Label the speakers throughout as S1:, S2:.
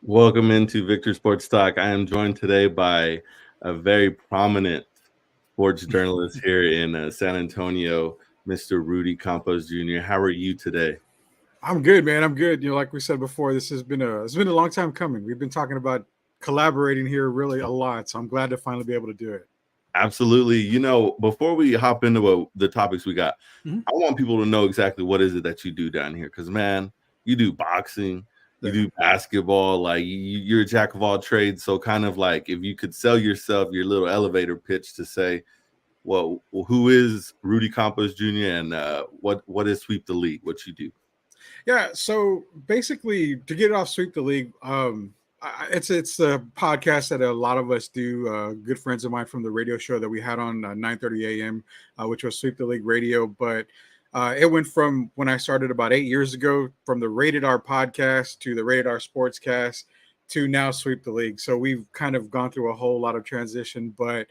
S1: Welcome into Victor Sports Talk. I am joined today by a very prominent sports journalist here in San Antonio, Mr. Rudy Campos Jr. How are you today?
S2: I'm good, man. I'm good. Like we said before, this has been a long time coming. We've been talking about collaborating here really a lot, so I'm glad to finally be able to do it.
S1: Absolutely. Before we hop into the topics we got,
S2: Mhm.
S1: I want people to know exactly what is it that you do down here. Because, man, you do boxing, you
S2: Yeah.
S1: do basketball, like you're a jack of all trades. So kind of like if you could sell yourself your little elevator pitch to say, well, who is Rudy Campos Jr. and what is Sweep the League? What you do?
S2: Yeah. So basically, to get it off Sweep the League, it's a podcast that a lot of us do. Good friends of mine from the radio show that we had on 9:30 a.m., which was Sweep the League Radio. But it went from when I started about 8 years ago, from the Rated R podcast to the Rated R Sportscast to now Sweep the League. So we've kind of gone through a whole lot of transition, but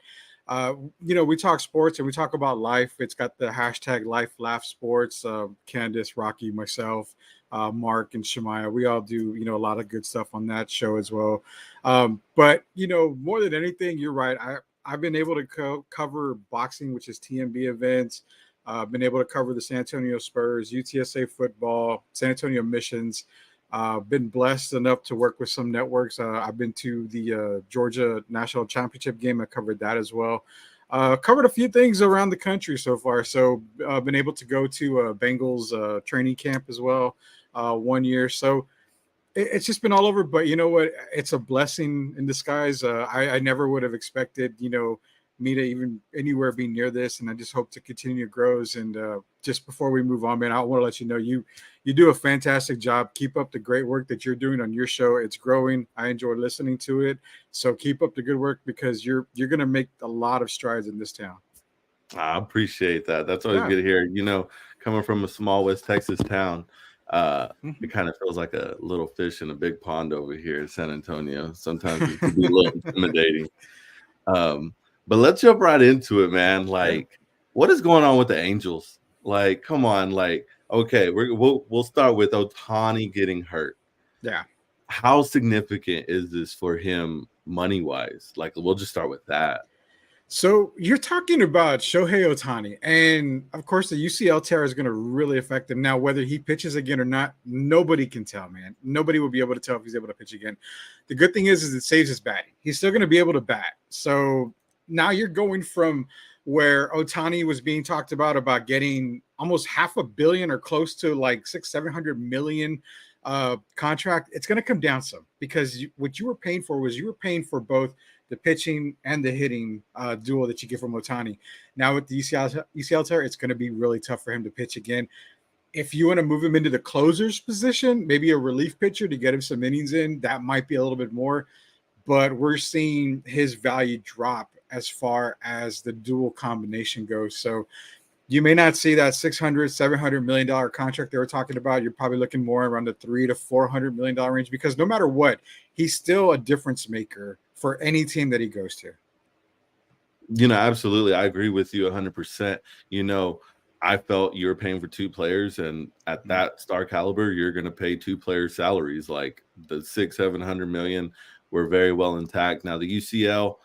S2: we talk sports and we talk about life. It's got the hashtag Life Laugh Sports. Candace, Rocky, myself, Mark, and Shemaya. We all do, a lot of good stuff on that show as well. But more than anything, you're right. I've been able to cover boxing, which is TMB events. Been able to cover the San Antonio Spurs, UTSA football, San Antonio Missions. Been blessed enough to work with some networks. I've been to the Georgia National Championship game. I covered that as well. Covered a few things around the country so far. So been able to go to Bengals training camp as well 1 year. So it's just been all over. But you know what? It's a blessing in disguise. I never would have expected, me to even anywhere be near this, and I just hope to continue to grows. And just before we move on, man, I want to let you know you do a fantastic job. Keep up the great work that you're doing on your show. It's growing. I enjoy listening to it. So keep up the good work because you're gonna make a lot of strides in this town.
S1: I appreciate that. That's always
S2: Yeah.
S1: good to hear. Coming from a small West Texas town, it
S2: Mhm.
S1: kind of feels like a little fish in a big pond over here in San Antonio. Sometimes it can be a little intimidating. Um, but let's jump right into it, man.
S2: Yeah.
S1: Like, what is going on with the Angels? Like, come on. Like, okay, we'll start with Otani getting hurt.
S2: Yeah.
S1: How significant is this for him money wise? Like, we'll just start with that.
S2: So you're talking about Shohei Otani, and of course the UCL tear is going to really affect him. Now, whether he pitches again or not, nobody can tell, man. Nobody will be able to tell if he's able to pitch again. The good thing is it saves his batting. He's still going to be able to bat. So now you're going from where Otani was being talked about getting almost $500 million or close to like 600-700 million contract. It's going to come down some because what you were paying for was you were paying for both the pitching and the hitting duel that you get from Otani. Now with the UCL tear, it's going to be really tough for him to pitch again. If you want to move him into the closer's position, maybe a relief pitcher to get him some innings in, that might be a little bit more. But we're seeing his value drop as far as the dual combination goes. So you may not see that 600-700 million dollar contract they were talking about. You're probably looking more around the $300-400 million range because no matter what, he's still a difference maker for any team that he goes to.
S1: Absolutely. I agree with you 100%. I felt you were paying for two players, and at that star caliber, you're going to pay two players' salaries. Like the 600-700 million were very well intact. Now, the UCL,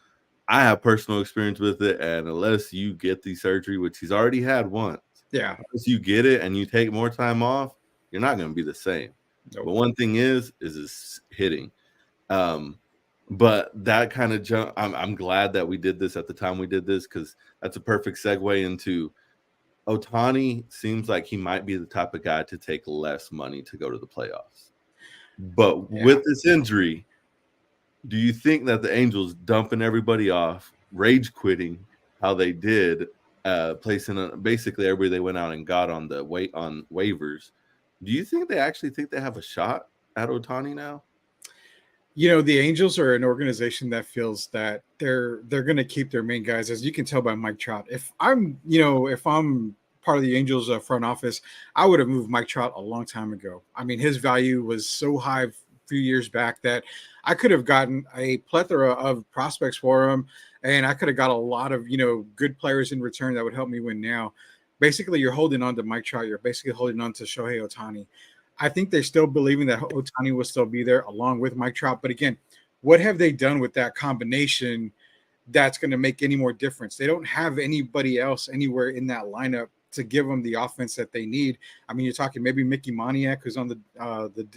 S1: I have personal experience with it, and unless you get the surgery, which he's already had once,
S2: Yeah.
S1: unless you get it and you take more time off, you're not going to be the same.
S2: Nope.
S1: But one thing is his hitting. But that kind of jump, I'm glad that we did this at the time we did this because that's a perfect segue into Otani. Seems like he might be the type of guy to take less money to go to the playoffs. But with this injury, do you think that the Angels dumping everybody off, rage quitting how they did, placing basically everybody they went out and got on waivers, do you think they actually think they have a shot at Otani now?
S2: The Angels are an organization that feels that they're going to keep their main guys, as you can tell by Mike Trout. If I'm part of the Angels front office, I would have moved Mike Trout a long time ago. I mean, his value was so high a few years back that I could have gotten a plethora of prospects for him, and I could have got a lot of good players in return that would help me win now. Basically, you're holding on to Mike Trout. You're basically holding on to Shohei Otani. I think they're still believing that Otani will still be there along with Mike Trout. But again, what have they done with that combination that's going to make any more difference? They don't have anybody else anywhere in that lineup to give them the offense that they need. I mean, you're talking maybe Mickey Moniak, who's on the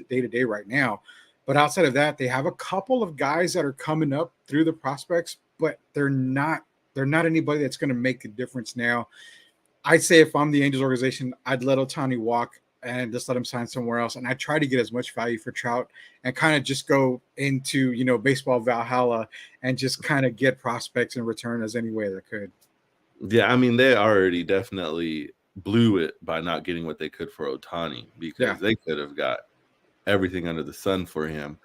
S2: day-to-day right now. But outside of that, they have a couple of guys that are coming up through the prospects, but they're not anybody that's going to make a difference now. I'd say if I'm the Angels organization, I'd let Otani walk and just let him sign somewhere else. And I try to get as much value for Trout and kind of just go into, baseball Valhalla and just kind of get prospects in return as any way they could.
S1: Yeah, I mean, they already definitely blew it by not getting what they could for Otani, because they could have got everything under the sun for him,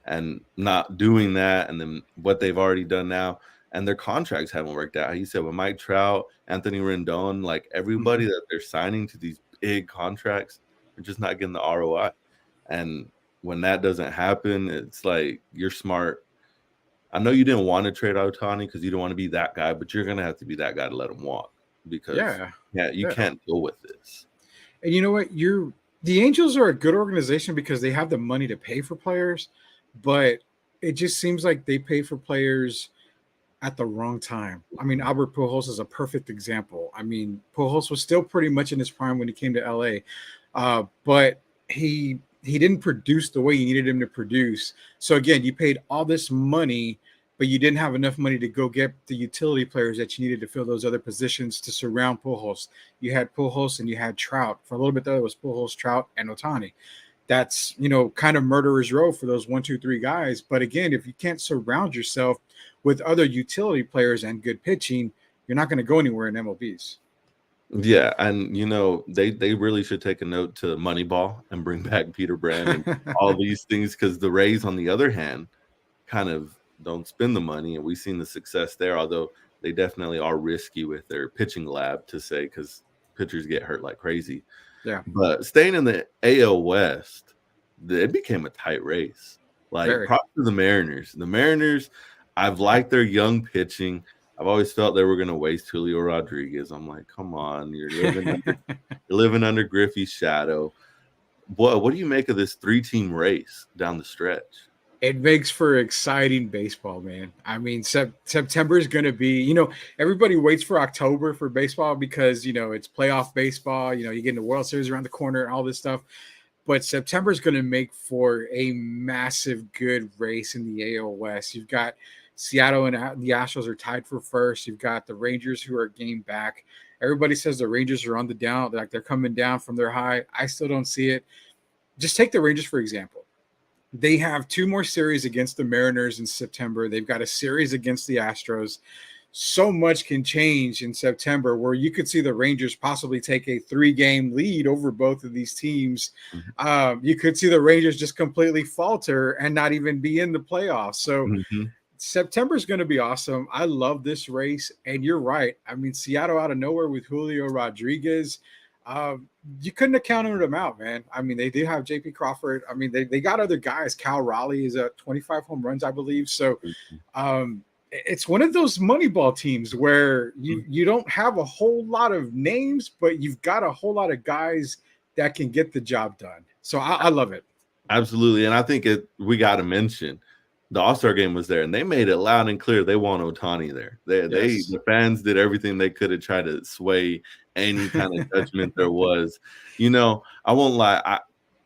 S1: and not doing that. And then what they've already done now, and their contracts haven't worked out. How you said with Mike Trout, Anthony Rendon, like everybody that they're signing to these big contracts, they're just not getting the ROI. And when that doesn't happen, it's like, you're smart. I know you didn't want to trade Otani because you don't want to be that guy, but you're going to have to be that guy to let him walk, because you can't deal with this.
S2: And you know what? The Angels are a good organization because they have the money to pay for players, but it just seems like they pay for players at the wrong time. I mean, Albert Pujols is a perfect example. I mean, Pujols was still pretty much in his prime when he came to LA, but he didn't produce the way you needed him to produce. So again, you paid all this money, but you didn't have enough money to go get the utility players that you needed to fill those other positions to surround Pujols. You had Pujols and you had Trout. For a little bit there, it was Pujols, Trout, and Otani. That's, kind of murderer's row for those 1, 2, 3 guys. But again, if you can't surround yourself with other utility players and good pitching, you're not going to go anywhere in MLBs.
S1: Yeah, and they really should take a note to Moneyball and bring back Peter Brand and all these things, because the Rays, on the other hand, kind of don't spend the money, and we've seen the success there, although they definitely are risky with their pitching lab, to say, because pitchers get hurt like crazy.
S2: Yeah.
S1: But staying in the AL West, it became a tight race. Like, props to the Mariners. The Mariners, I've liked their young pitching. I've always felt they were going to waste Julio Rodriguez. I'm like, come on, you're living under Griffey's shadow. What do you make of this 3-team race down the stretch?
S2: It makes for exciting baseball, man. I mean, September is going to be, everybody waits for October for baseball because, it's playoff baseball. You get in the World Series around the corner and all this stuff. But September is going to make for a massive good race in the AL West. You've got Seattle and the Astros are tied for first. You've got the Rangers, who are a game back. Everybody says the Rangers are on the down, like they're coming down from their high. I still don't see it. Just take the Rangers, for example. They have 2 more series against the Mariners in September. They've got a series against the Astros. So much can change in September, where you could see the Rangers possibly take a 3-game lead over both of these teams. You could see the Rangers just completely falter and not even be in the playoffs. So September is going to be awesome. I love this race. And you're right. I mean, Seattle out of nowhere with Julio Rodriguez. You couldn't have counted them out, man. I mean, they do have JP Crawford. I mean, they got other guys. Cal Raleigh is at 25 home runs, I believe. So it's one of those Moneyball teams where you don't have a whole lot of names, but you've got a whole lot of guys that can get the job done. So I love it.
S1: Absolutely. And I think we got to mention the All-Star game was there, and they made it loud and clear they want Otani there. The fans did everything they could to try to sway any kind of judgment there was. I won't lie.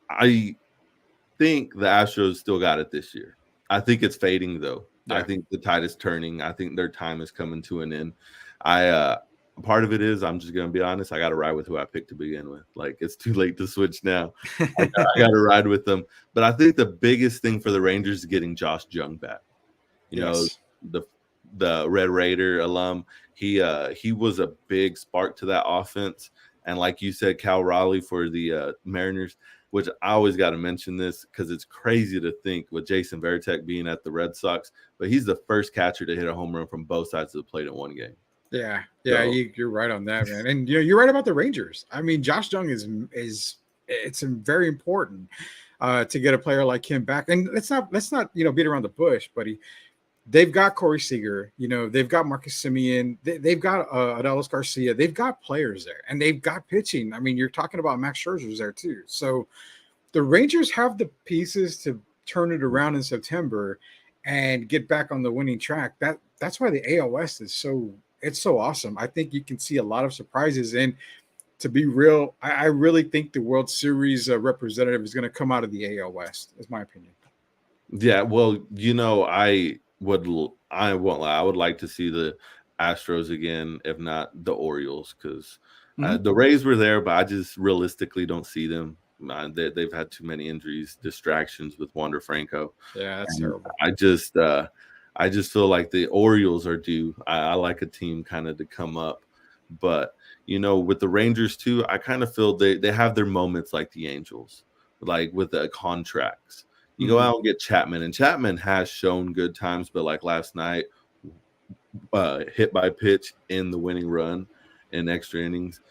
S1: I think the Astros still got it this year. I think it's fading, though. Yeah. I think the tide is turning. I think their time is coming to an end. Part of it is, I'm just going to be honest, I got to ride with who I picked to begin with. Like, it's too late to switch now. I got to ride with them. But I think the biggest thing for the Rangers is getting Josh Jung back. The Red Raider alum, he was a big spark to that offense. And like you said, Cal Raleigh for the Mariners, which I always got to mention this because it's crazy to think with Jason Varitek being at the Red Sox, but he's the first catcher to hit a home run from both sides of the plate in one game.
S2: Yeah, you're right on that, man. And you're right about the Rangers. I mean, Josh Jung is it's very important to get a player like him back. And let's not beat around the bush, buddy. They've got Corey Seager, they've got Marcus Semien, they've got Adelis Garcia, they've got players there, and they've got pitching. I mean, you're talking about Max Scherzer's there too. So the Rangers have the pieces to turn it around in September and get back on the winning track. That's why the AL West is so awesome. I think you can see a lot of surprises. And to be real, I really think the World Series representative is going to come out of the AL West, is my opinion.
S1: Yeah, well, I won't lie. I would like to see the Astros again, if not the Orioles, because the Rays were there, but I just realistically don't see them. They've had too many injuries, distractions with Wander Franco.
S2: Yeah, that's
S1: And
S2: terrible.
S1: I just feel like the Orioles are due. I like a team kind of to come up, but with the Rangers too, I kind of feel they have their moments like the Angels, like with the contracts. You go out and get Chapman, and Chapman has shown good times, but like last night, hit by pitch in the winning run in extra innings.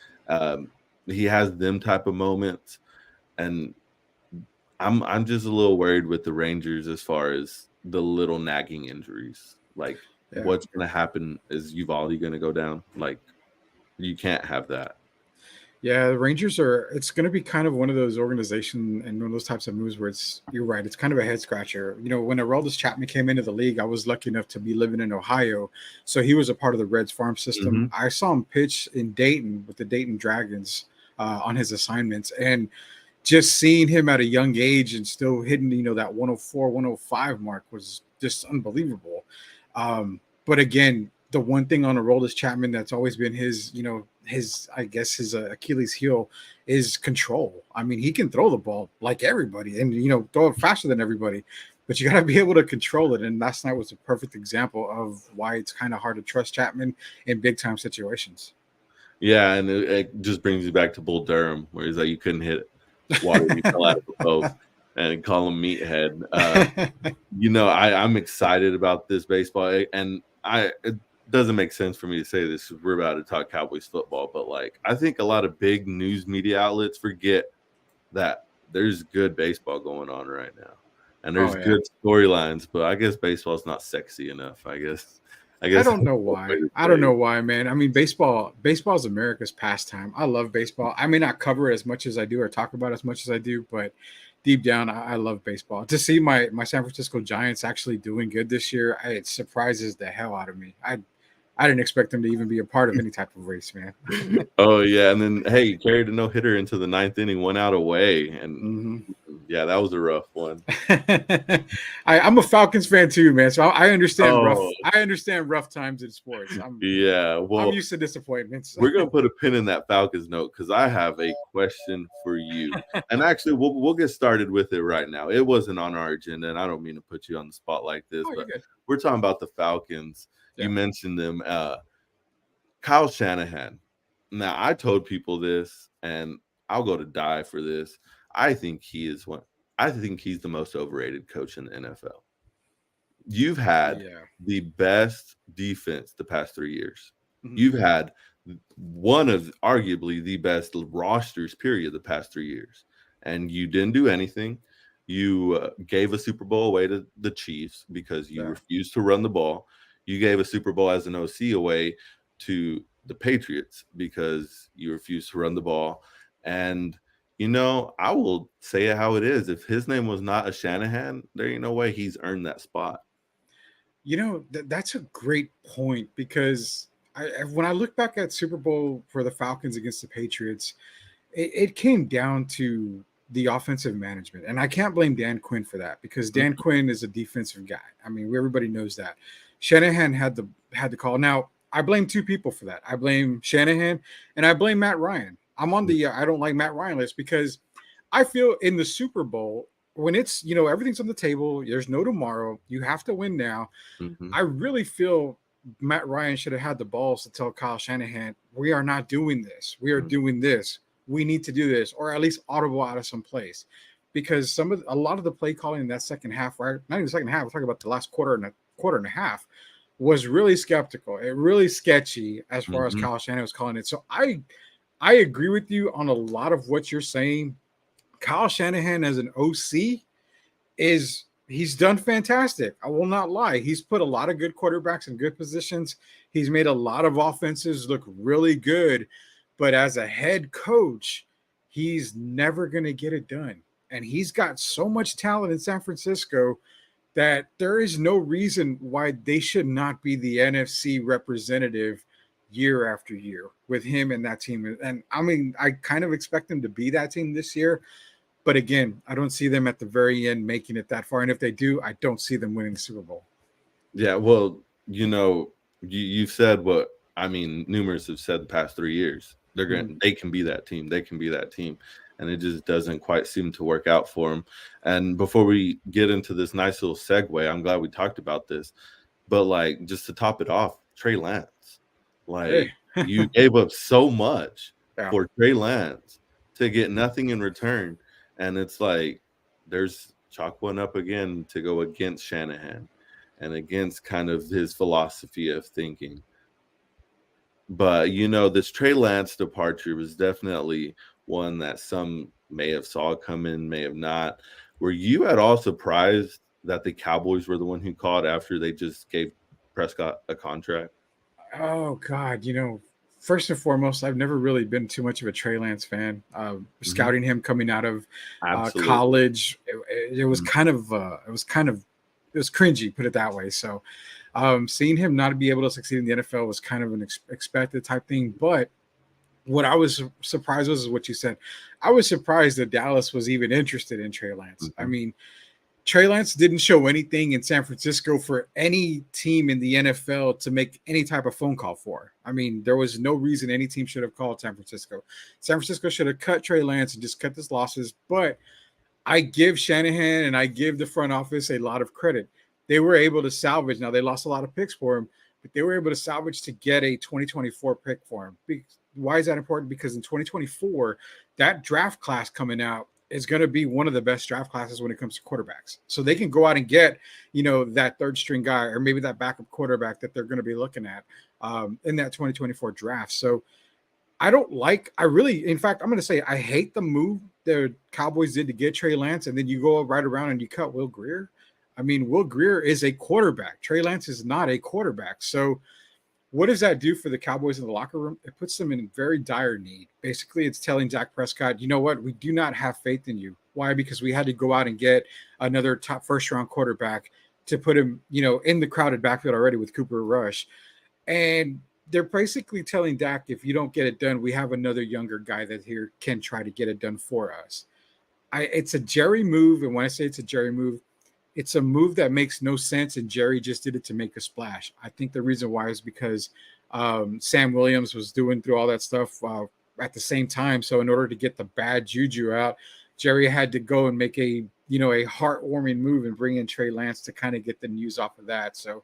S1: He has them type of moments, and I'm just a little worried with the Rangers as far as the little nagging injuries. Like, what's going to happen? Is Uvalde going to go down? Like, you can't have that.
S2: Yeah, the Rangers it's going to be kind of one of those organizations and one of those types of moves where you're right, it's kind of a head scratcher. When Aroldis Chapman came into the league, I was lucky enough to be living in Ohio. So he was a part of the Reds farm system. I saw him pitch in Dayton with the Dayton Dragons on his assignments. And just seeing him at a young age and still hitting, that 104, 105 mark was just unbelievable. But again, the one thing on Aroldis Chapman that's always been his Achilles heel is control. I mean, he can throw the ball like everybody and, throw it faster than everybody, but you got to be able to control it. And last night was a perfect example of why it's kind of hard to trust Chapman in big time situations.
S1: Yeah. And it just brings you back to Bull Durham, where he's like, you couldn't hit water, you fell out of the boat, and call him meathead. I'm excited about this baseball, and it doesn't make sense for me to say this because we're about to talk Cowboys football, but like I think a lot of big news media outlets forget that there's good baseball going on right now, and there's good storylines. But I guess baseball's not sexy enough. I guess
S2: I don't know why. I don't know why, man. I mean, baseball is America's pastime. I love baseball. I may not cover it as much as I do or talk about it as much as I do, but deep down, I love baseball. To see my San Francisco Giants actually doing good this year, it surprises the hell out of me. I didn't expect them to even be a part of any type of race, man.
S1: Oh, yeah. And then, hey, carried a no-hitter into the ninth inning, 1 out away. And, yeah, that was a rough one.
S2: I'm a Falcons fan too, man. So I understand rough times in sports. I'm used to disappointments.
S1: We're going to put a pin in that Falcons note because I have a question for you. And actually, we'll get started with it right now. It wasn't on our agenda, and I don't mean to put you on the spot like this, but we're talking about the Falcons. You mentioned them. Kyle Shanahan. Now, I told people this, and I'll go to die for this. I think he's the most overrated coach in the NFL. You've had the best defense the past 3 years. You've had one of arguably the best rosters, period, the past 3 years. And you didn't do anything. You gave a Super Bowl away to the Chiefs because you refused to run the ball. You gave a Super Bowl as an OC away to the Patriots because you refused to run the ball. And, I will say it how it is. If his name was not a Shanahan, there ain't no way he's earned that spot.
S2: That's a great point because when I look back at Super Bowl for the Falcons against the Patriots, it came down to the offensive management. And I can't blame Dan Quinn for that because Dan Quinn is a defensive guy. I mean, everybody knows that. Shanahan had the call. Now, I blame two people for that. I blame Shanahan and I blame Matt Ryan. I'm on the I don't like Matt Ryan list because I feel in the Super Bowl when it's, everything's on the table, there's no tomorrow, you have to win now. I really feel Matt Ryan should have had the balls to tell Kyle Shanahan, we are not doing this. We are doing this. We need to do this, or at least audible out of some place. Because a lot of the play calling in that second half, right? Not even the second half, we're talking about the last quarter and a half, was really skeptical. It really sketchy as far as Kyle Shanahan was calling it. So I agree with you on a lot of what you're saying. Kyle Shanahan as an OC he's done fantastic. I will not lie. He's put a lot of good quarterbacks in good positions. He's made a lot of offenses look really good. But as a head coach, he's never going to get it done. and he's got so much talent in San Francisco that there is no reason why they should not be the NFC representative year after year with him and that team. And I mean, I kind of expect them to be that team this year. But again, I don't see them at the very end making it that far. And if they do, I don't see them winning the Super Bowl.
S1: Yeah, well, you've said what I mean. Numerous have said the past 3 years. They can be that team. They can be that team, and it just doesn't quite seem to work out for them. And before we get into this nice little segue, I'm glad we talked about this. But like, just to top it off, Trey Lance, like you gave up so much for Trey Lance to get nothing in return, and it's like there's chalk one up again to go against Shanahan and against kind of his philosophy of thinking. But, this Trey Lance departure was definitely one that some may have saw coming, may have not. Were you at all surprised that the Cowboys were the one who called after they just gave Prescott a contract?
S2: Oh, God. First and foremost, I've never really been too much of a Trey Lance fan. Scouting him coming out of college, it was kind of it was cringy, put it that way. So seeing him not be able to succeed in the NFL was kind of an expected type thing. But what I was surprised was what you said. I was surprised that Dallas was even interested in Trey Lance. I mean, Trey Lance didn't show anything in San Francisco for any team in the NFL to make any type of phone call for. I mean, there was no reason any team should have called San Francisco. San Francisco should have cut Trey Lance and just cut his losses. But I give Shanahan and I give the front office a lot of credit. They were able to salvage. Now, they lost a lot of picks for him, but they were able to salvage to get a 2024 pick for him. Why is that important? Because in 2024, that draft class coming out is going to be one of the best draft classes when it comes to quarterbacks. So they can go out and get, that third string guy or maybe that backup quarterback that they're going to be looking at in that 2024 draft. So in fact, I'm going to say I hate the move the Cowboys did to get Trey Lance, and then you go right around and you cut Will Grier. I mean, Will Grier is a quarterback. Trey Lance is not a quarterback. So what does that do for the Cowboys in the locker room? It puts them in very dire need. Basically, it's telling Dak Prescott, you know what? We do not have faith in you. Why? Because we had to go out and get another top first-round quarterback to put him, in the crowded backfield already with Cooper Rush. And they're basically telling Dak, if you don't get it done, we have another younger guy that here can try to get it done for us. It's a Jerry move. And when I say it's a Jerry move, it's a move that makes no sense, and Jerry just did it to make a splash. I think the reason why is because Sam Williams was doing through all that stuff at the same time. So in order to get the bad juju out, Jerry had to go and make a heartwarming move and bring in Trey Lance to kind of get the news off of that. So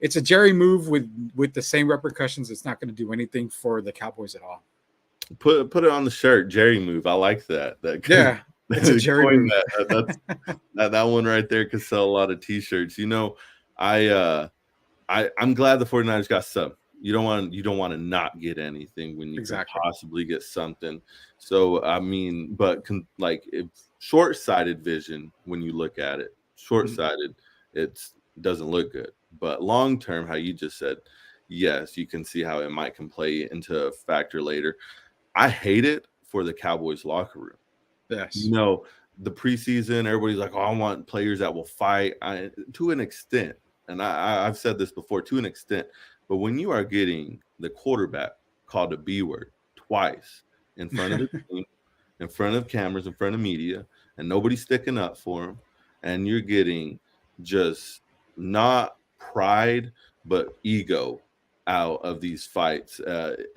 S2: it's a Jerry move with the same repercussions. It's not going to do anything for the Cowboys at all.
S1: Put it on the shirt, Jerry move. I like that.
S2: Yeah. It's a Jerry move.
S1: That one right there could sell a lot of T-shirts. I'm glad the 49ers got some. You don't want to not get anything when you can possibly get something. So I mean, but short-sighted vision when you look at it, short-sighted, it doesn't look good. But long-term, how you just said, yes, you can see how it might can play into a factor later. I hate it for the Cowboys locker room.
S2: Yes.
S1: The preseason, everybody's like, oh, I want players that will fight to an extent. And I've said this before, to an extent. But when you are getting the quarterback called a B word twice in front of the team, in front of cameras, in front of media, and nobody's sticking up for him, and you're getting just not pride, but ego out of these fights,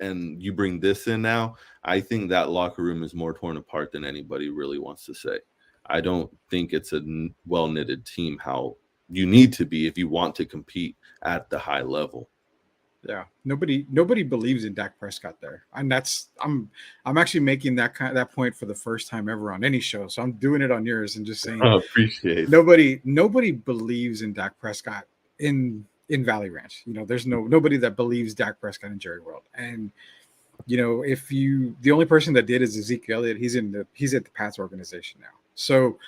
S1: and you bring this in now, I think that locker room is more torn apart than anybody really wants to say. I don't think it's a well-knitted team how you need to be if you want to compete at the high level.
S2: Yeah, nobody believes in Dak Prescott there, and I'm actually making that point for the first time ever on any show. So I'm doing it on yours and just saying,
S1: appreciate
S2: nobody believes in Dak Prescott in Valley Ranch. There's nobody that believes Dak Prescott in Jerry World. And the only person that did is Ezekiel Elliott. He's at the Pats organization now. So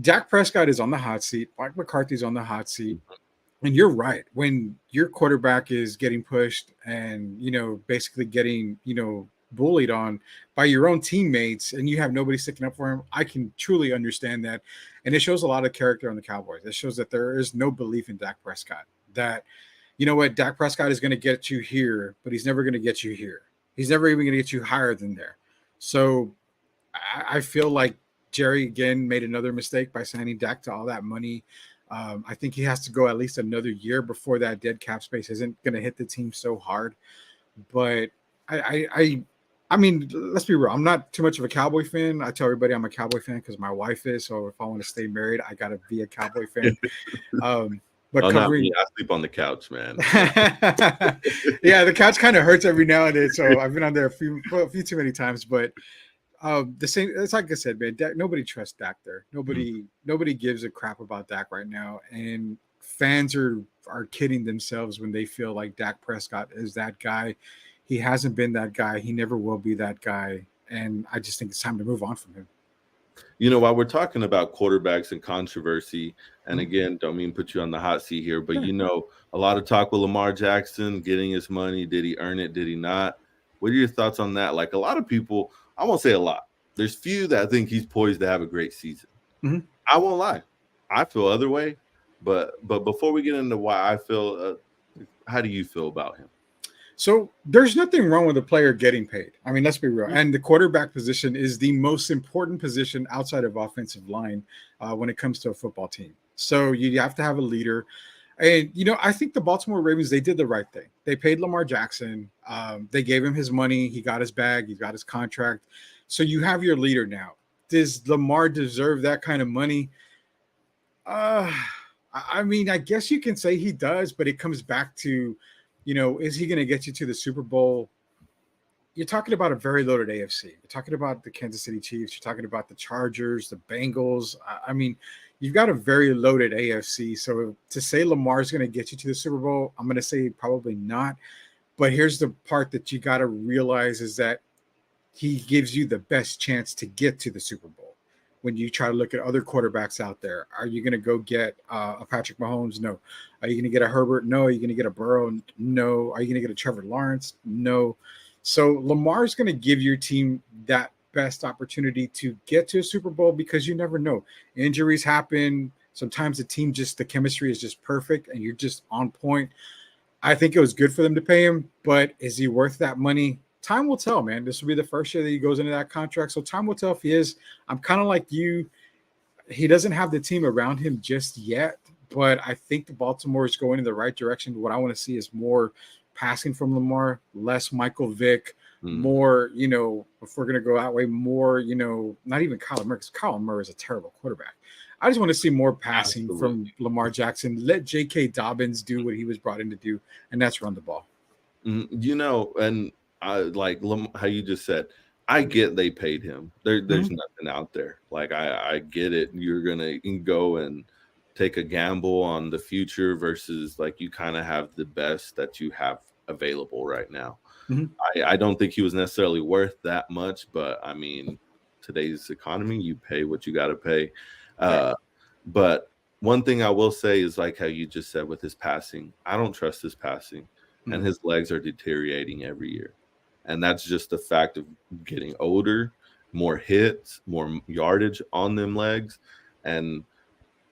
S2: Dak Prescott is on the hot seat. Mike McCarthy's on the hot seat. And you're right. When your quarterback is getting pushed and, basically getting, bullied on by your own teammates and you have nobody sticking up for him, I can truly understand that. And it shows a lot of character on the Cowboys. It shows that there is no belief in Dak Prescott. That, you know what, Dak Prescott is going to get you here, but he's never going to get you here. He's never even going to get you higher than there. So I feel like Jerry again made another mistake by signing Dak to all that money. I think he has to go at least another year before that dead cap space isn't going to hit the team so hard. But I mean, let's be real. I'm not too much of a Cowboy fan. I tell everybody I'm a Cowboy fan because my wife is. So if I want to stay married, I got to be a Cowboy fan. But
S1: not me. I sleep on the couch, man.
S2: Yeah, the couch kind of hurts every now and then. So I've been on there a few too many times. But the same, it's like I said, man. Dak, nobody trusts Dak there. Nobody gives a crap about Dak right now, and fans are kidding themselves when they feel like Dak Prescott is that guy. He hasn't been that guy. He never will be that guy. And I just think it's time to move on from him.
S1: You know, while we're talking about quarterbacks and controversy, and again, don't mean to put you on the hot seat here, but you know, a lot of talk with Lamar Jackson getting his money. Did he earn it? Did he not? What are your thoughts on that? Like a lot of people, I won't say a lot. There's few that think he's poised to have a great season.
S2: Mm-hmm.
S1: I won't lie. I feel other way. But before we get into why I feel, how do you feel about him?
S2: So there's nothing wrong with a player getting paid. I mean, let's be real. And the quarterback position is the most important position outside of offensive line when it comes to a football team. So you have to have a leader. And, you know, I think the Baltimore Ravens, they did the right thing. They paid Lamar Jackson. They gave him his money. He got his bag. He got his contract. So you have your leader now. Does Lamar deserve that kind of money? I mean, I guess you can say he does, but it comes back to, you know, is he going to get you to the Super Bowl? You're talking about a very loaded AFC. You're talking about the Kansas City Chiefs. You're talking about the Chargers, the Bengals. I mean, you've got a very loaded AFC. So to say Lamar's going to get you to the Super Bowl, I'm going to say probably not. But here's the part that you got to realize is that he gives you the best chance to get to the Super Bowl. When you try to look at other quarterbacks out there, are you going to go get a Patrick Mahomes? No. Are you going to get a Herbert? No. Are you going to get a Burrow? No. Are you going to get a Trevor Lawrence? No. So Lamar's going to give your team that best opportunity to get to a Super Bowl because you never know. Injuries happen. Sometimes the chemistry is just perfect and you're just on point. I think it was good for them to pay him, but is he worth that money? Time will tell, man. This will be the first year that he goes into that contract. So time will tell if he is. I'm kind of like you. He doesn't have the team around him just yet, but I think the Baltimore is going in the right direction. What I want to see is more passing from Lamar, less Michael Vick, more, you know, if we're going to go that way, more, you know, not even Kyler Murray, because Kyler Murray is a terrible quarterback. I just want to see more passing from Lamar Jackson. Let J.K. Dobbins do what he was brought in to do, and that's run the ball.
S1: You know, and I like how you just said, I get they paid him. There's nothing out there. Like I get it. You're gonna go and take a gamble on the future versus like you kind of have the best that you have available right now. I don't think he was necessarily worth that much, but I mean, today's economy, you pay what you got to pay. But one thing I will say is like how you just said with his passing, I don't trust his passing, and his legs are deteriorating every year. And that's just the fact of getting older, more hits, more yardage on them legs. And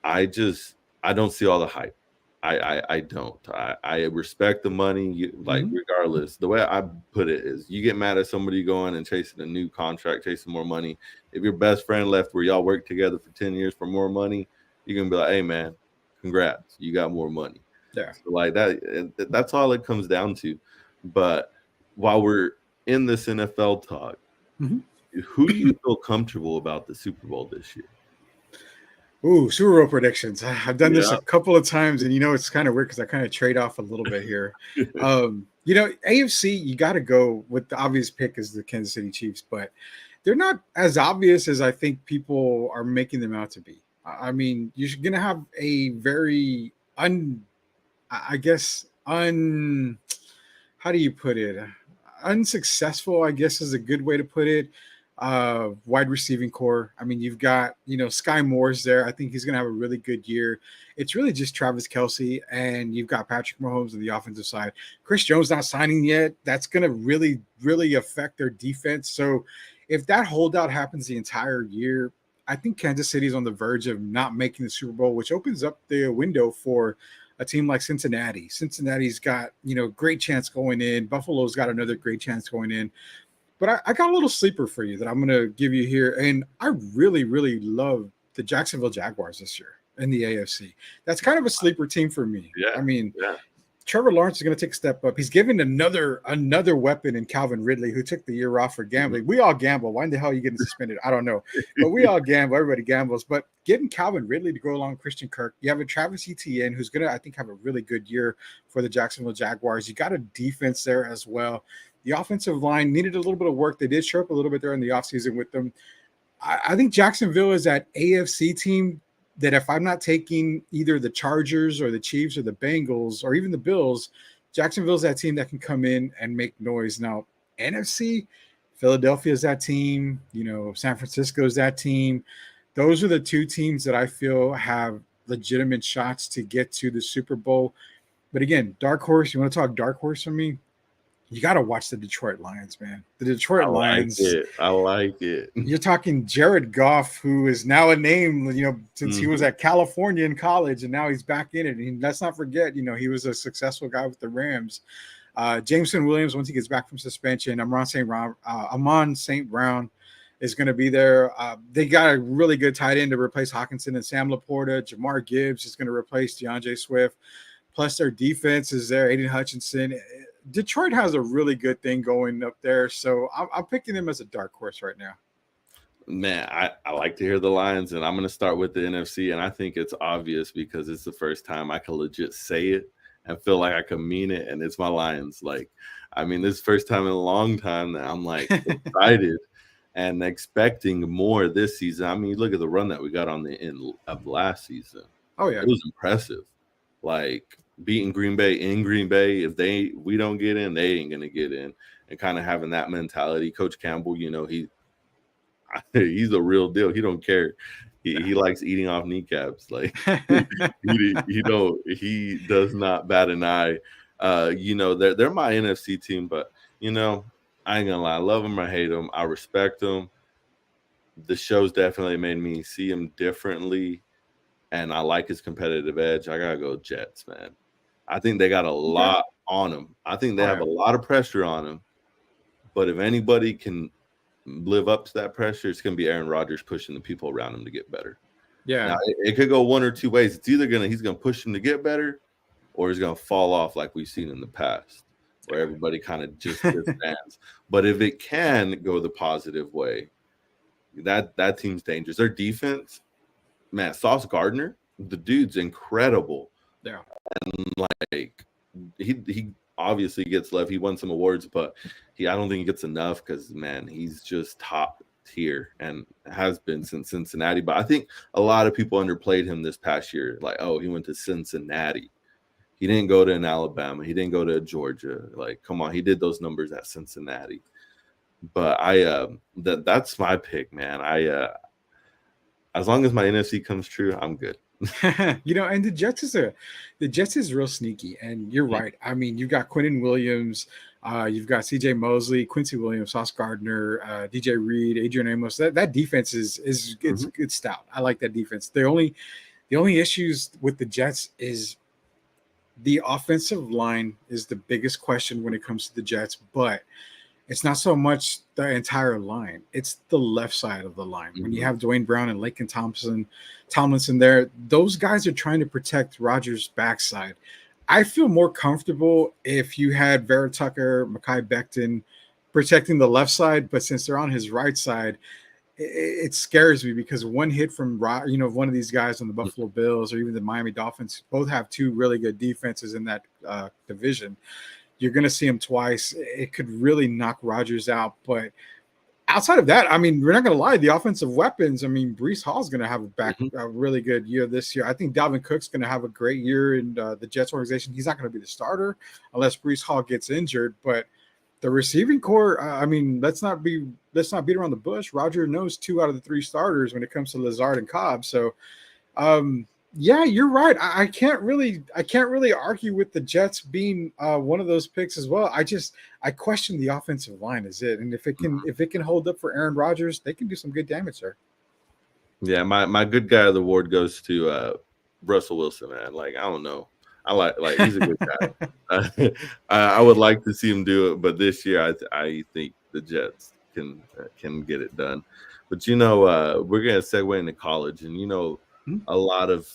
S1: I don't see all the hype. I don't. I respect the money, regardless. The way I put it is you get mad at somebody going and chasing a new contract, chasing more money. If your best friend left where y'all worked together for 10 years for more money, you're going to be like, hey, man, congrats. You got more money.
S2: Yeah.
S1: So like that's all it comes down to. But while we're in this NFL talk, who do you feel comfortable about the Super Bowl this year?
S2: Ooh, Super Bowl predictions. I've done this a couple of times, and you know it's kind of weird because I kind of trade off a little bit here. You know, AFC, you got to go with the obvious pick is the Kansas City Chiefs, but they're not as obvious as I think people are making them out to be. I mean, you're going to have a very how do you put it? Unsuccessful, I guess, is a good way to put it. wide receiving core. I mean, you've got, Sky Moore's there. I think he's going to have a really good year. It's really just Travis Kelce, and you've got Patrick Mahomes on the offensive side. Chris Jones not signing yet. That's going to really, really affect their defense. So if that holdout happens the entire year, I think Kansas City is on the verge of not making the Super Bowl, which opens up the window for a team like Cincinnati. Cincinnati's got, great chance going in. Buffalo's got another great chance going in. But I got a little sleeper for you that I'm going to give you here. And I really, really love the Jacksonville Jaguars this year in the AFC. That's kind of a sleeper team for me.
S1: Yeah.
S2: I mean,
S1: yeah.
S2: Trevor Lawrence is going to take a step up. He's given another weapon in Calvin Ridley, who took the year off for gambling. We all gamble. Why in the hell are you getting suspended? I don't know. But we all gamble. Everybody gambles. But getting Calvin Ridley to go along with Christian Kirk, you have a Travis Etienne who's going to, I think, have a really good year for the Jacksonville Jaguars. You got a defense there as well. The offensive line needed a little bit of work. They did show up a little bit there in the offseason with them. I think Jacksonville is that AFC team that if I'm not taking either the Chargers or the Chiefs or the Bengals or even the Bills, Jacksonville's that team that can come in and make noise. Now, NFC, Philadelphia is that team. San Francisco is that team. Those are the two teams that I feel have legitimate shots to get to the Super Bowl. But again, dark horse, you want to talk dark horse for me? You got to watch the Detroit Lions, man. The Detroit Lions.
S1: I like it.
S2: You're talking Jared Goff, who is now a name, since he was at California in college, and now he's back in it. And let's not forget, he was a successful guy with the Rams. Jameson Williams, once he gets back from suspension, Amon St. Brown is going to be there. They got a really good tight end to replace Hawkinson and Sam Laporta. Jamar Gibbs is going to replace DeAndre Swift. Plus their defense is there. Aiden Hutchinson. Detroit has a really good thing going up there, so I'm picking them as a dark horse right now.
S1: Man, I like to hear the Lions, and I'm going to start with the NFC, and I think it's obvious because it's the first time I can legit say it and feel like I can mean it, and it's my Lions. This is the first time in a long time that I'm, excited and expecting more this season. I mean, look at the run that we got on the end of last season.
S2: Oh, yeah.
S1: It was impressive. Beating Green Bay in Green Bay, if we don't get in, they ain't gonna get in, and kind of having that mentality. Coach Campbell, he's a real deal. He don't care. He likes eating off kneecaps. He does not bat an eye. They're my NFC team, but I ain't gonna lie, I love them or hate them. I respect them. The show's definitely made me see him differently, and I like his competitive edge. I gotta go Jets, man. I think they got a lot on them. I think they have a lot of pressure on them. But if anybody can live up to that pressure, it's going to be Aaron Rodgers pushing the people around him to get better.
S2: Yeah.
S1: Now, it could go one or two ways. It's either he's going to push him to get better, or he's going to fall off like we've seen in the past, where everybody kind of just disbands. But if it can go the positive way, that team's dangerous. Their defense, man, Sauce Gardner, the dude's incredible.
S2: Yeah.
S1: And he obviously gets love. He won some awards, but I don't think he gets enough because, man, he's just top tier and has been since Cincinnati. But I think a lot of people underplayed him this past year. He went to Cincinnati. He didn't go to an Alabama. He didn't go to Georgia. Come on, he did those numbers at Cincinnati. But that's my pick, man. As long as my NFC comes true, I'm good.
S2: And the Jets is real sneaky, and you're right. I mean, you've got Quinnen Williams, you've got CJ Mosley, Quincy Williams, Sauce Gardner, DJ Reed, Adrian Amos. That defense is it's stout. I like that defense. The only issues with the Jets is the offensive line is the biggest question when it comes to the Jets, but it's not so much the entire line. It's the left side of the line. When you have Dwayne Brown and Laken Tomlinson there, those guys are trying to protect Rodgers' backside. I feel more comfortable if you had Vera Tucker, Mekhi Becton protecting the left side, but since they're on his right side, it scares me because one hit from one of these guys on the Buffalo Bills or even the Miami Dolphins both have two really good defenses in that division. You're going to see him twice. It could really knock Rodgers out. But outside of that, I mean, we're not going to lie. The offensive weapons, I mean, Breece Hall's going to have a really good year this year. I think Dalvin Cook's going to have a great year in the Jets organization. He's not going to be the starter unless Breece Hall gets injured. But The receiving core, I mean, let's not beat around the bush. Roger knows 2 out of the 3 starters when it comes to Lazard and Cobb. So um, yeah, you're right. I can't really argue with the Jets being one of those picks as well. I question the offensive line is it, and if it can hold up for Aaron Rodgers, they can do some good damage there.
S1: Yeah, my good guy of the award goes to Russell Wilson, man. Like, I don't know. I like he's a good guy. I would like to see him do it, but this year I think the Jets can get it done. But we're gonna segue into college, and a lot of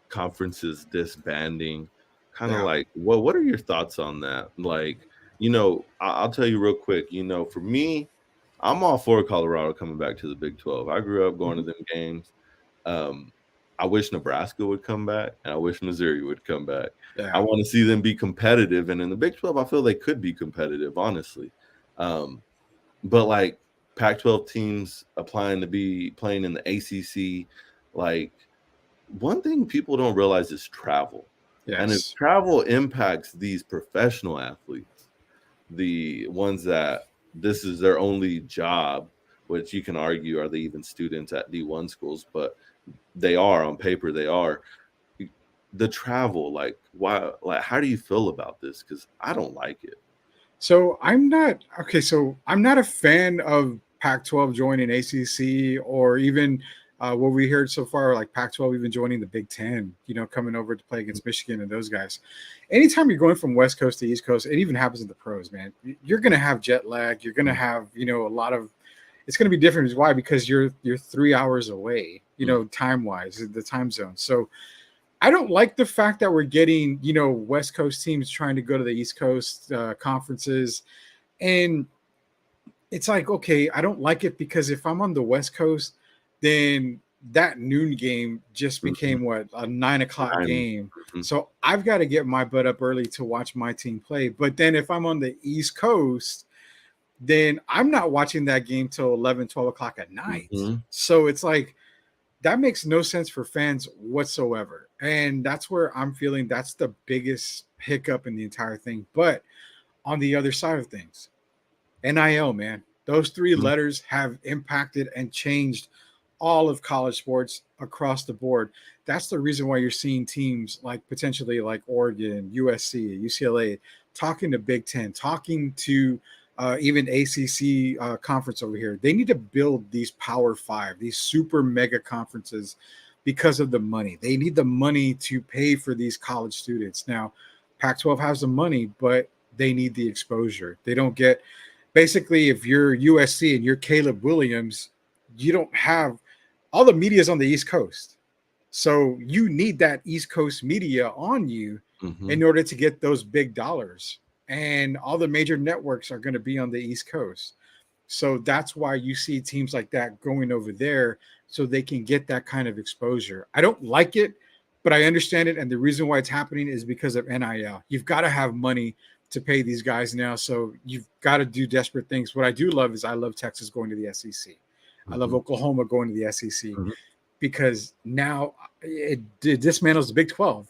S1: conferences disbanding. Kind of
S2: Yeah.
S1: like, what are your thoughts on that? Like, I'll tell you real quick. For me, I'm all for Colorado coming back to the Big 12. I grew up going to them games. Um, I wish Nebraska would come back, and I wish Missouri would come back. I
S2: Yeah.
S1: want to see them be competitive, and in the Big 12, I feel they could be competitive, honestly. But like Pac-12 teams applying to be playing in the ACC, like one thing people don't realize is travel. And if
S2: Yes.
S1: travel impacts these professional athletes, the ones that this is their only job, which you can argue, are they even students at D1 schools? But they are on paper, they are. The travel, like, why? Like, how do you feel about this? Because I don't like it.
S2: So I'm not okay. So I'm not a fan of Pac-12 joining ACC or even what we heard so far, like Pac-12 even joining the Big Ten. Coming over to play against Michigan and those guys. Anytime you're going from West Coast to East Coast, it even happens in the pros, man. You're gonna have jet lag. You're gonna have a lot of. It's gonna be different. Why? Because you're 3 hours away. Time wise, the time zone. So I don't like the fact that we're getting, West Coast teams trying to go to the East Coast conferences. And it's like, okay, I don't like it because if I'm on the West Coast, then that noon game just
S1: Mhm.
S2: became what, a 9 o'clock
S1: I'm
S2: game.
S1: mhm.
S2: So I've got to get my butt up early to watch my team play. But then if I'm on the East Coast, then I'm not watching that game till 11, 12 o'clock at night.
S1: Mhm.
S2: So it's like, that makes no sense for fans whatsoever. And that's where I'm feeling that's the biggest hiccup in the entire thing. But on the other side of things, NIL, man, those 3 letters have impacted and changed all of college sports across the board. That's the reason why you're seeing teams like potentially like Oregon, USC, UCLA talking to Big Ten, talking to even ACC conference over here. They need to build these Power Five, these super mega conferences because of the money. They need the money to pay for these college students. Now, Pac 12 has the money, but they need the exposure. They don't get basically, if you're USC and you're Caleb Williams, you don't have all the media is on the East Coast. So you need that East Coast media on you in
S1: Mhm.
S2: order to get those big dollars. And all the major networks are going to be on the East Coast. So that's why you see teams like that going over there so they can get that kind of exposure. I don't like it, but I understand it. And the reason why it's happening is because of NIL. You've got to have money to pay these guys now. So you've got to do desperate things. What I do love is I love Texas going to the SEC. I love
S1: Mhm.
S2: Oklahoma going to the SEC
S1: Mhm.
S2: because now it dismantles the Big 12,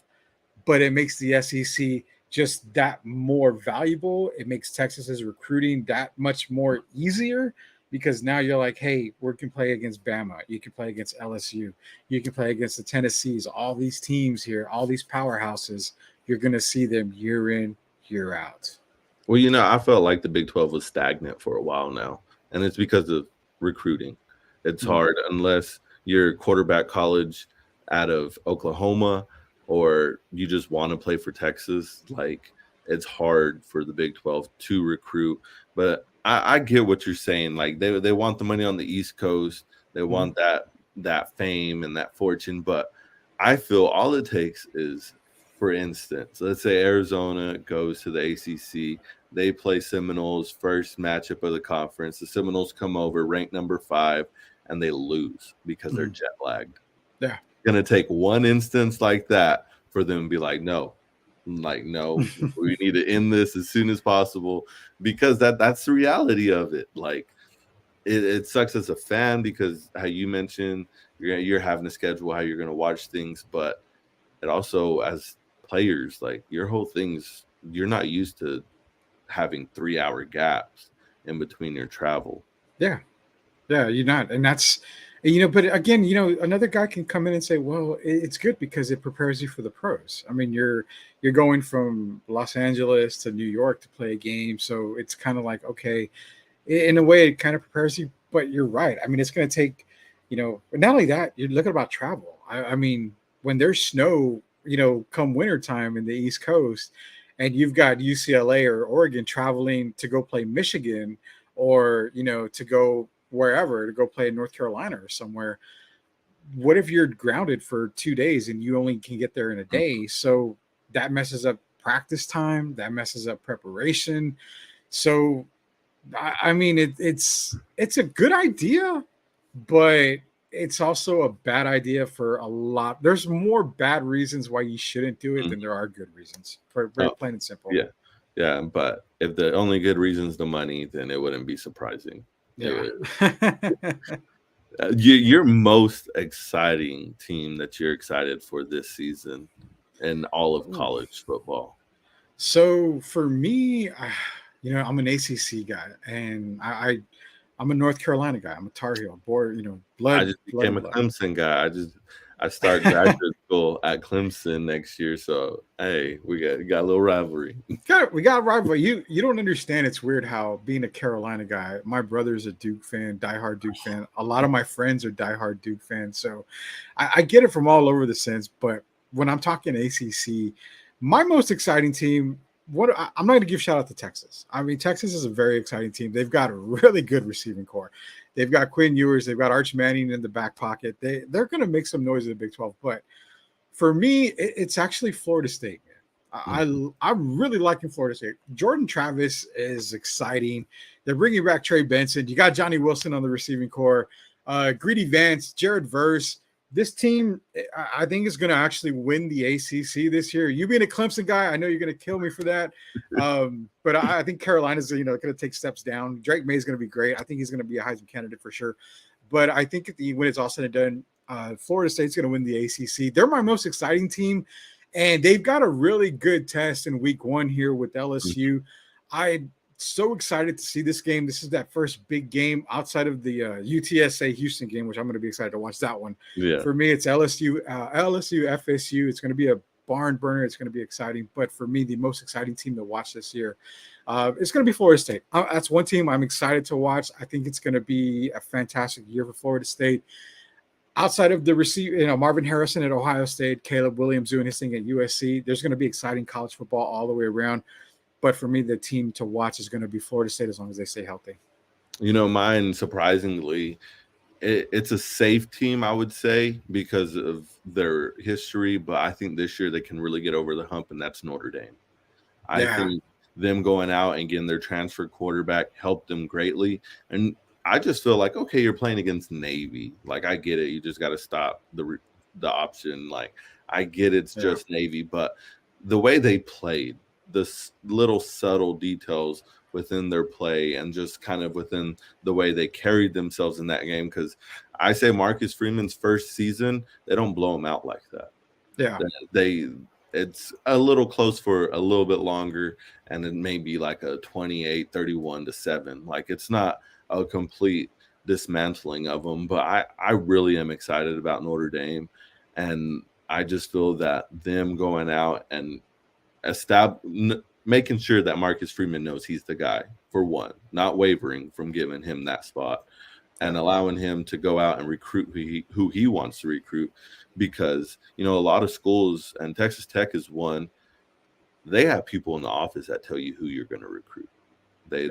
S2: but it makes the SEC just that more valuable. It makes Texas's recruiting that much more easier because now you're like, hey, we can play against Bama. You can play against LSU. You can play against the Tennessees. All these teams here, all these powerhouses, you're going to see them year in, year out.
S1: Well, I felt like the Big 12 was stagnant for a while now, and it's because of recruiting. It's
S2: Mhm.
S1: hard unless you're quarterback college out of Oklahoma or you just want to play for Texas. Like, it's hard for the Big 12 to recruit. But I get what you're saying. Like, they want the money on the East Coast. They
S2: Mhm.
S1: want that fame and that fortune. But I feel all it takes is, for instance, let's say Arizona goes to the ACC. They play Seminoles first matchup of the conference. The Seminoles come over, ranked number 5, and they lose because they're
S2: Mhm.
S1: jet lagged.
S2: Yeah.
S1: It's gonna take one instance like that for them to be like, no, we need to end this as soon as possible because that's the reality of it. Like it sucks as a fan because how you mentioned you're having to schedule how you're gonna watch things, but it also as players, like your whole thing's you're not used to having 3-hour gaps in between your travel.
S2: Yeah. Yeah, you're not, and that's but again, another guy can come in and say, "Well, it's good because it prepares you for the pros." I mean, you're going from Los Angeles to New York to play a game, so it's kind of like, okay, in a way, it kind of prepares you. But you're right. I mean, it's going to take, but not only that, you're looking about travel. I mean, when there's snow, come wintertime in the East Coast, and you've got UCLA or Oregon traveling to go play Michigan, or to go wherever to go play in North Carolina or somewhere. What if you're grounded for 2 days and you only can get there in a day? So that messes up practice time. That messes up preparation. So I mean, it's a good idea, but it's also a bad idea for a lot. There's more bad reasons why you shouldn't do it than there are good reasons. For very
S1: Oh,
S2: plain and simple.
S1: yeah. Yeah. But if the only good reason is the money, then it wouldn't be surprising.
S2: Yeah.
S1: Your most exciting team that you're excited for this season in all of college football?
S2: So for me, I'm an ACC guy, and I'm a North Carolina guy. I'm a Tar Heel, born,
S1: I
S2: blood,
S1: just
S2: blood,
S1: became
S2: and
S1: a
S2: blood.
S1: Clemson guy. I start graduate school at Clemson next year, so hey, we got a little rivalry.
S2: We got rival. You don't understand. It's weird how being a Carolina guy. My brother's a Duke fan, diehard Duke fan. A lot of my friends are diehard Duke fans, so I get it from all over the sense. But when I'm talking ACC, my most exciting team. I'm not going to give shout out to Texas. I mean, Texas is a very exciting team. They've got a really good receiving core. They've got Quinn Ewers. They've got Arch Manning in the back pocket. They're going to make some noise in the Big 12. But for me, it's actually Florida State. I'm really liking Florida State. Jordan Travis is exciting. They're bringing back Trey Benson. You got Johnny Wilson on the receiving core. Greedy Vance, Jared Verse. This team, I think, is going to actually win the ACC this year. You being a Clemson guy, I know you're going to kill me for that. But I think Carolina's, going to take steps down. Drake May is going to be great. I think he's going to be a Heisman candidate for sure. But I think when it's all said and done, Florida State's going to win the ACC. They're my most exciting team. And they've got a really good test in week 1 here with LSU. I'm so excited to see this game. This is that first big game outside of the UTSA Houston game, which I'm going to be excited to watch that one.
S1: Yeah.
S2: For me, it's LSU, FSU. It's going to be a barn burner. It's going to be exciting. But for me, the most exciting team to watch this year, it's going to be Florida State. That's one team I'm excited to watch. I think it's going to be a fantastic year for Florida State. Outside of the receiver, Marvin Harrison at Ohio State, Caleb Williams doing his thing at USC, there's going to be exciting college football all the way around. But for me, the team to watch is going to be Florida State as long as they stay healthy.
S1: Mine, surprisingly, it's a safe team, I would say, because of their history. But I think this year they can really get over the hump, and that's Notre Dame. I think them going out and getting their transfer quarterback helped them greatly. And I just feel like, okay, you're playing against Navy. Like, I get it. You just got to stop the option. Like, I get it's just Navy. But the way they played, the little subtle details within their play and just kind of within the way they carried themselves in that game. Because I say Marcus Freeman's first season, they don't blow him out like that.
S2: Yeah.
S1: It's a little close for a little bit longer, and it may be like a 28-31-7. Like, it's not a complete dismantling of them, but I really am excited about Notre Dame, and I just feel that them going out and making sure that Marcus Freeman knows he's the guy, for one, not wavering from giving him that spot and allowing him to go out and recruit who he wants to recruit, because a lot of schools, and Texas Tech is one, they have people in the office that tell you who you're going to recruit. They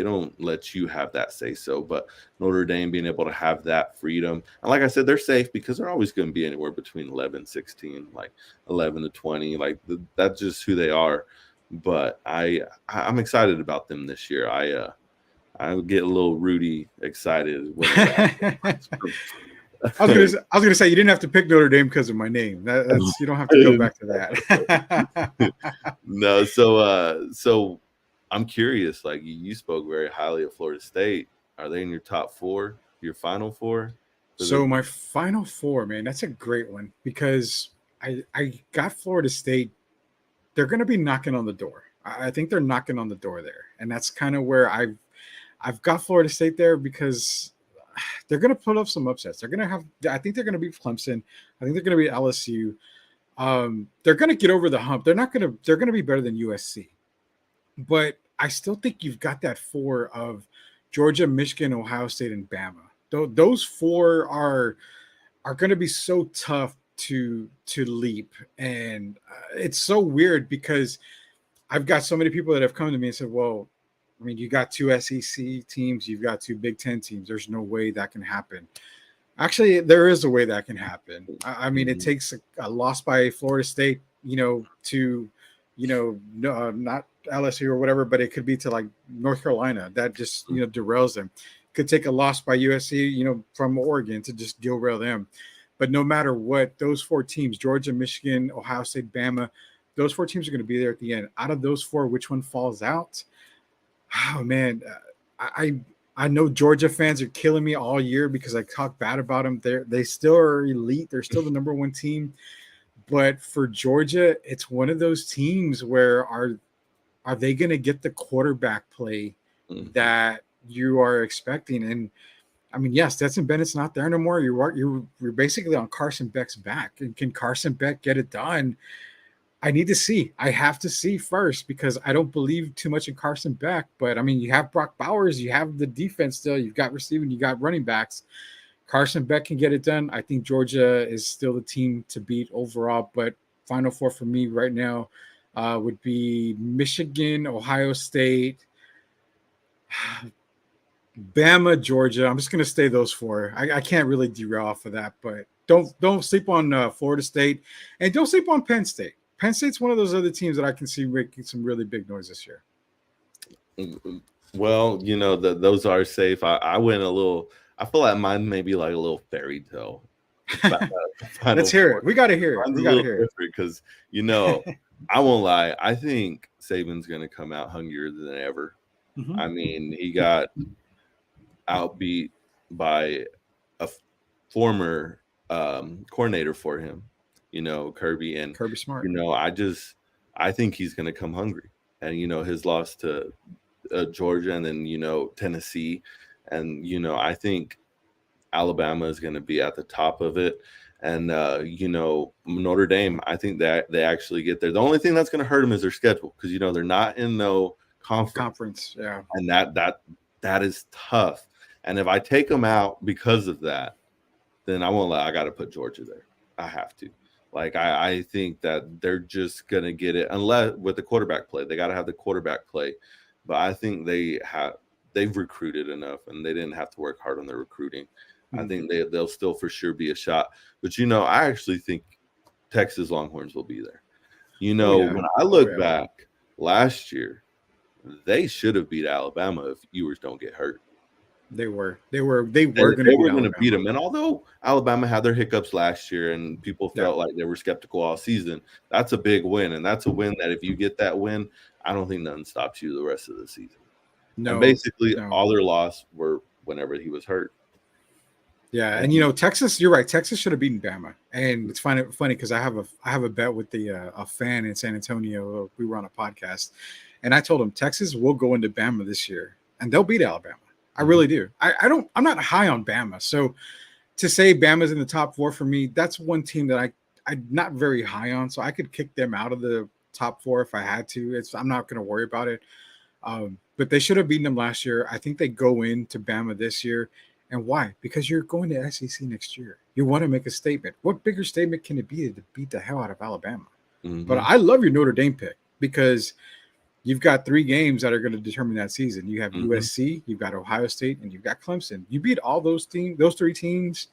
S1: don't let you have that say so. But Notre Dame being able to have that freedom, and like I said, they're safe because they're always going to be anywhere between 11-16, like 11-20, like that's just who they are. But I'm excited about them this year. I get a little Rudy excited when
S2: I was gonna say you didn't have to pick Notre Dame because of my name. That's you don't have to go back to that.
S1: No, so I'm curious. Like, you spoke very highly of Florida State. Are they in your top 4, your final 4?
S2: So my final 4, man, that's a great one because I got Florida State. They're going to be knocking on the door. I think they're knocking on the door there, and that's kind of where I've got Florida State there because they're going to put up some upsets. They're going to have. I think they're going to beat Clemson. I think they're going to beat LSU. They're going to get over the hump. They're not going to. They're going to be better than USC, but I still think you've got that four of Georgia, Michigan, Ohio State, and Bama. Those four are going to be so tough to leap, and it's so weird because I've got so many people that have come to me and said, "Well, I mean, you got two SEC teams, you've got two Big Ten teams. There's no way that can happen." Actually, there is a way that can happen. I mean, it takes a loss by Florida State, to, not LSU or whatever, but it could be to like North Carolina that just derails them. Could take a loss by USC, from Oregon to just derail them. But no matter what, those four teams, Georgia, Michigan, Ohio State, Bama, those four teams are going to be there at the end. Out of those four, which one falls out? Oh man, I know Georgia fans are killing me all year because I talk bad about them. They still are elite. They're still the number one team. But for Georgia, it's one of those teams where are they going to get the quarterback play that you are expecting? And I mean, yes, Stetson Bennett's not there no more. You're basically on Carson Beck's back. And can Carson Beck get it done? I need to see. I have to see first because I don't believe too much in Carson Beck. But I mean, you have Brock Bowers, you have the defense still, you've got receiving, you got running backs. Carson Beck can get it done. I think Georgia is still the team to beat overall. But Final Four for me right now would be Michigan, Ohio State, Bama, Georgia. I'm just going to stay those four. I can't really derail off of that, but don't sleep on Florida State, and don't sleep on Penn State. Penn State's one of those other teams that I can see making some really big noise this year.
S1: Well, those are safe. I went a little. I feel like mine may be like a little fairy tale.
S2: Let's hear it. We got to hear it. We got to hear it
S1: because I won't lie. I think Saban's going to come out hungrier than ever. Mm-hmm. I mean, he got outbeat by a former coordinator for him, Kirby
S2: Smart.
S1: I think he's going to come hungry, and his loss to Georgia and then Tennessee, and I think Alabama is going to be at the top of it, and Notre Dame. I think that they actually get there. The only thing that's going to hurt them is their schedule because they're not in no conference,
S2: yeah,
S1: and that is tough. And if I take them out because of that, then I won't lie. I got to put Georgia there. I have to. Like I think that they're just gonna get it unless with the quarterback play. They got to have the quarterback play, but I think they've recruited enough and they didn't have to work hard on their recruiting. Mm-hmm. I think they'll still for sure be a shot. But I actually think Texas Longhorns will be there. When I look back last year, they should have beat Alabama if Ewers don't get hurt.
S2: They were going to
S1: beat them. And although Alabama had their hiccups last year and people felt like they were skeptical all season, that's a big win. And that's a win that if you get that win, I don't think nothing stops you the rest of the season. No, and basically all their loss were whenever he was hurt.
S2: Yeah, and Texas, you're right. Texas should have beaten Bama. And it's funny because I have a bet with a fan in San Antonio. We were on a podcast, and I told him Texas will go into Bama this year and they'll beat Alabama. I really do. I'm not high on Bama. So to say Bama's in the top four for me, that's one team that I'm not very high on. So I could kick them out of the top four if I had to. I'm not going to worry about it. But they should have beaten them last year. I think they go into Bama this year. And why? Because you're going to SEC next year. You want to make a statement. What bigger statement can it be to beat the hell out of Alabama? Mm-hmm. But I love your Notre Dame pick because you've got 3 games that are going to determine that season. You have USC, you've got Ohio State, and you've got Clemson. You beat all those 3 teams,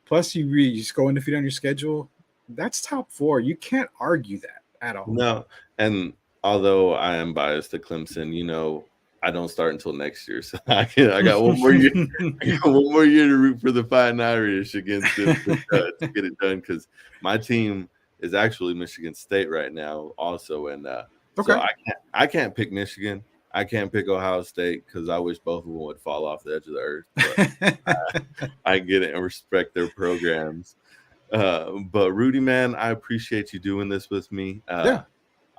S2: plus you just go undefeated on your schedule. That's top 4. You can't argue that at all.
S1: No, and although I am biased to Clemson, I don't start until next year, so I got one more year. I got one more year to root for the Fighting Irish against them to get it done because my team is actually Michigan State right now, also, and. Okay. So I can't pick Michigan. I can't pick Ohio State because I wish both of them would fall off the edge of the earth. But I get it and respect their programs. But Rudy, man, I appreciate you doing this with me.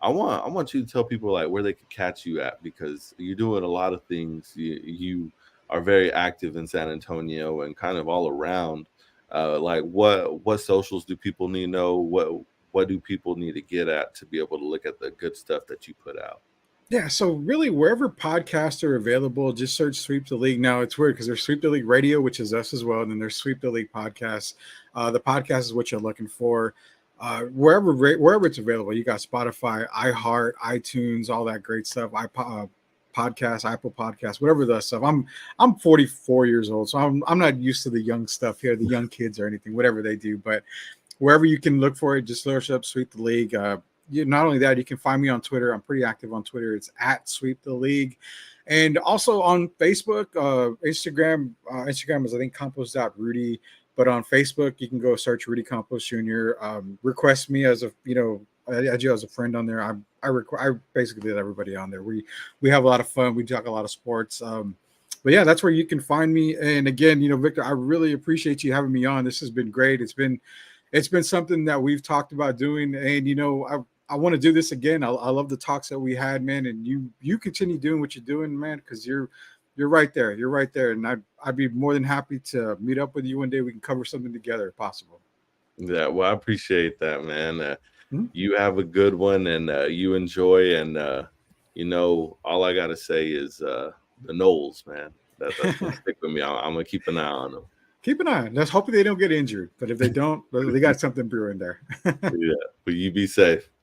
S1: I want you to tell people like where they could catch you at, because you're doing a lot of things. You are very active in San Antonio and kind of all around. Like what socials do people need to know? What do people need to get at to be able to look at the good stuff that you put out?
S2: Yeah, so really, wherever podcasts are available, just search Sweep the League. Now it's weird because there's Sweep the League Radio, which is us as well, and then there's Sweep the League podcast. The podcast is what you're looking for. Wherever it's available, you got Spotify, iHeart, iTunes, all that great stuff. Podcast, Apple Podcast, whatever the stuff. I'm 44 years old, so I'm not used to the young stuff here, the young kids or anything, whatever they do. But wherever you can look for it, just search up Sweep the League. Not only that, you can find me on Twitter. I'm pretty active on Twitter. It's at Sweep the League. And also on Facebook, Instagram. Instagram is, I think, Campos.Rudy. But on Facebook, you can go search Rudy Campos Jr. Request me as a, I add you as a friend on there. I basically let everybody on there. We have a lot of fun. We talk a lot of sports. But yeah, that's where you can find me. And again, Victor, I really appreciate you having me on. This has been great. It's been something that we've talked about doing, and I want to do this again. I love the talks that we had, man, and you continue doing what you're doing, man, because you're right there. You're right there, and I'd be more than happy to meet up with you one day. We can cover something together if possible.
S1: Yeah, well, I appreciate that, man.
S2: Hmm?
S1: You have a good one, and you enjoy. And all I gotta say is the Knowles, man. That's gonna stick with me. I'm gonna keep an eye on them.
S2: Keep an eye. Let's hope they don't get injured. But if they don't, they got something brewing there.
S1: Yeah, but you be safe.